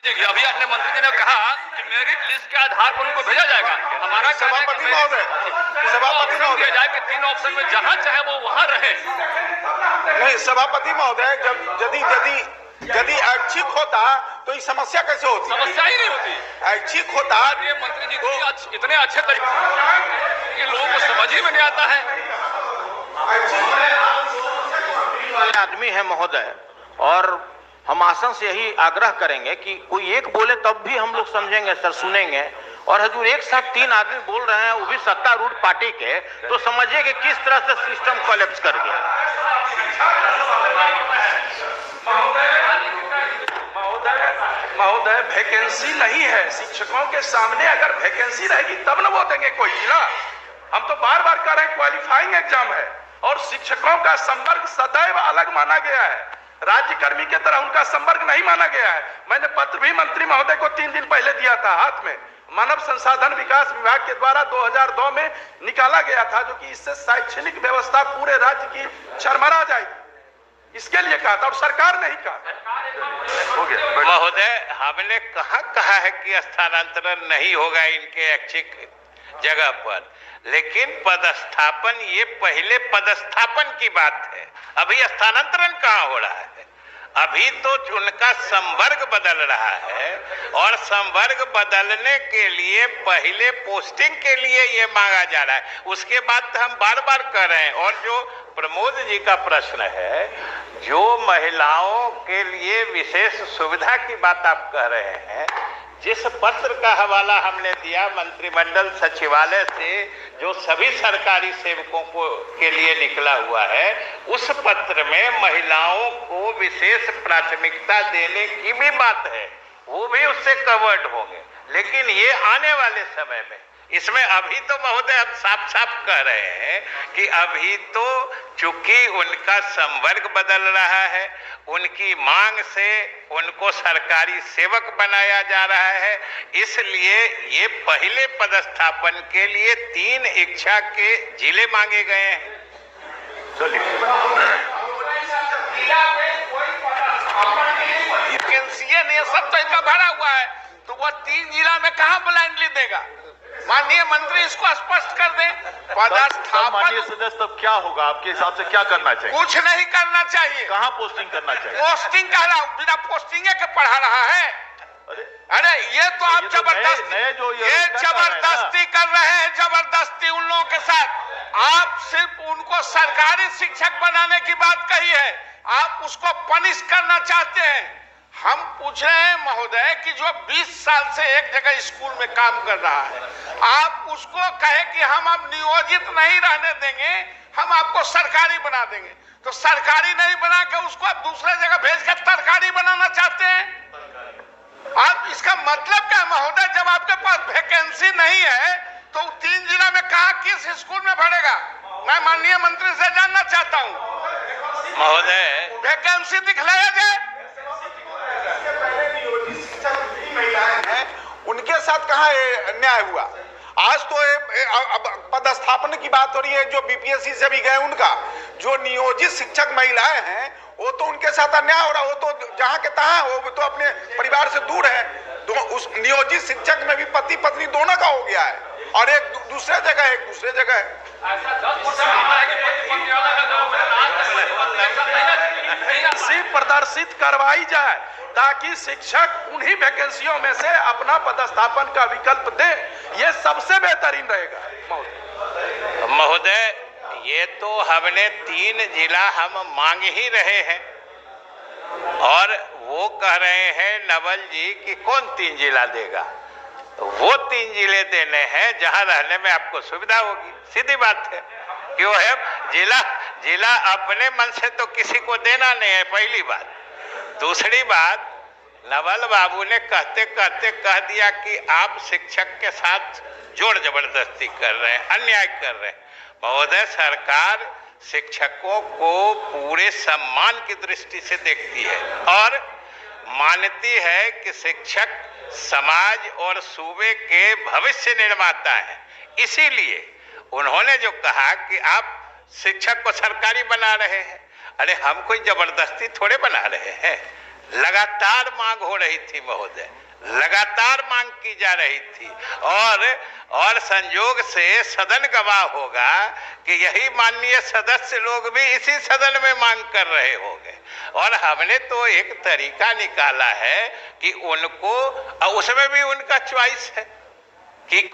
अभी अपने मंत्री जी ने कहा कि मेरिट लिस्ट के आधार पर उनको भेजा जाएगा। हमारा सभापति महोदय दिया जाए कि 3 ऑप्शन में जहां चाहे वो वहां रहे। नहीं, सभापति महोदय, यदि ऐच्छिक होता तो ये समस्या कैसे होती? समस्या ही नहीं होती। ऐच्छिक होता ये मंत्री जी को इतने अच्छे तरीके कि लोगों को समझ ही में नहीं आता है। आदमी है महोदय, और हम आसन से यही आग्रह करेंगे कि कोई एक बोले तब भी हम लोग समझेंगे सर, सुनेंगे। और हजूर एक साथ 3 आदमी बोल रहे हैं, वो भी सत्तारूढ़ पार्टी के, तो समझिए कि किस तरह से सिस्टम कोलैप्स कर गया। महोदय वैकेंसी नहीं है शिक्षकों के सामने। अगर वैकेंसी रहेगी तब न वो देंगे कोई जिला। हम तो बार बार कह रहे हैं क्वालिफाइंग एग्जाम है और शिक्षकों का संवर्ग सदैव अलग माना गया है। राज्य कर्मी के तरह उनका संवर्ग नहीं माना गया है। मैंने पत्र भी मंत्री महोदय को 3 दिन पहले दिया था हाथ में। मानव संसाधन विकास विभाग के द्वारा 2002 में निकाला गया था, जो कि इससे शैक्षणिक व्यवस्था पूरे राज्य की चरमरा जाएगी, इसके लिए कहा था और सरकार ने ही कहा। महोदय, हमने कहाँ कहा है कि स्थानांतरण नहीं होगा इनके ऐच्छिक जगह पर, लेकिन पदस्थापन, ये पहले पदस्थापन की बात है। अभी स्थानांतरण कहाँ हो रहा है? अभी तो उनका संवर्ग बदल रहा है, और संवर्ग बदलने के लिए पहले पोस्टिंग के लिए ये मांगा जा रहा है। उसके बाद तो हम बार बार कर रहे हैं। और जो प्रमोद जी का प्रश्न है, जो महिलाओं के लिए विशेष सुविधा की बात आप कह रहे हैं, जिस पत्र का हवाला हमने दिया मंत्रिमंडल सचिवालय से, जो सभी सरकारी सेवकों को के लिए निकला हुआ है, उस पत्र में महिलाओं को विशेष प्राथमिकता देने की भी बात है, वो भी उससे कवर्ड होंगे। लेकिन ये आने वाले समय में, इसमें अभी तो महोदय हम साफ साफ कह रहे हैं कि अभी तो चूंकि उनका संवर्ग बदल रहा है, उनकी मांग से उनको सरकारी सेवक बनाया जा रहा है, इसलिए ये पहले पदस्थापन के लिए 3 इच्छा के जिले मांगे गए हैं। ये सब तो इनका भरा हुआ है, तो वो 3 जिला में कहाँ ब्लाइंडली देगा? माननीय मंत्री इसको स्पष्ट कर दें। पदस्थापन माननीय सदस्य, तब क्या होगा आपके हिसाब से? क्या करना चाहिए? कुछ नहीं करना चाहिए। कहाँ पोस्टिंग करना चाहिए? पोस्टिंग कह रहा हूँ, बिना पोस्टिंग के पढ़ा रहा है। अरे ये तो आप जबरदस्ती कर रहे हैं, जबरदस्ती उन लोगों के साथ। आप सिर्फ उनको सरकारी शिक्षक बनाने की बात कही है, आप उसको पनिश करना चाहते हैं। हम पूछ रहे हैं महोदय कि जो 20 साल से एक जगह स्कूल में काम कर रहा है, आप उसको कहे कि हम अब नियोजित नहीं रहने देंगे, हम आपको सरकारी बना देंगे। तो सरकारी नहीं बना के उसको आप दूसरे जगह भेज कर सरकारी बनाना चाहते हैं। आप इसका मतलब क्या है महोदय? जब आपके पास वैकेंसी नहीं है तो 3 जिला में कहा किस स्कूल में भरेगा? मैं माननीय मंत्री से जानना चाहता हूँ। महोदय, वैकेंसी दिखलाया जाए। उनके साथ कहाँ न्याय हुआ? आज तो पदस्थापन की बात हो रही है, जो बीपीएससी से भी गए उनका, जो नियोजित शिक्षक महिलाएं हैं, वो तो उनके साथ अन्याय हो रहा। वो तो जहां के तहां, वो तो अपने परिवार से दूर है। उस नियोजित शिक्षक में भी पति पत्नी दोनों का हो गया है, और एक दूसरे जगह है, एक दूसरे जगह है। सिर्फ प्रदर्शित करवाई जाए ताकि शिक्षक उन्हीं वैकेंसियों में से अपना पदस्थापन का विकल्प दे, ये सबसे बेहतरीन रहेगा। महोदय, ये तो हमने 3 जिला हम मांग ही रहे हैं, और वो कह रहे हैं नवल जी कि कौन 3 जिला देगा? वो 3 जिले देने हैं जहां रहने में आपको सुविधा होगी। सीधी बात है। क्यों है? जिला अपने मन से तो किसी को देना नहीं है, पहली बात। दूसरी बात, नवल बाबू ने कहते कहते कह दिया कि आप शिक्षक के साथ जोर जबरदस्ती कर रहे हैं, अन्याय कर रहे हैं। महोदय, सरकार शिक्षकों को पूरे सम्मान की दृष्टि से देखती है और मानती है कि शिक्षक समाज और सूबे के भविष्य निर्माता हैं। इसीलिए उन्होंने जो कहा कि आप शिक्षक को सरकारी बना रहे हैं, अरे हम कोई जबरदस्ती थोड़े बना रहे हैं। लगातार मांग हो रही थी महोदय, लगातार मांग की जा रही थी और संयोग से सदन गवाह होगा कि यही माननीय सदस्य लोग भी इसी सदन में मांग कर रहे होंगे। और हमने तो एक तरीका निकाला है कि उनको, उसमें भी उनका चॉइस है कि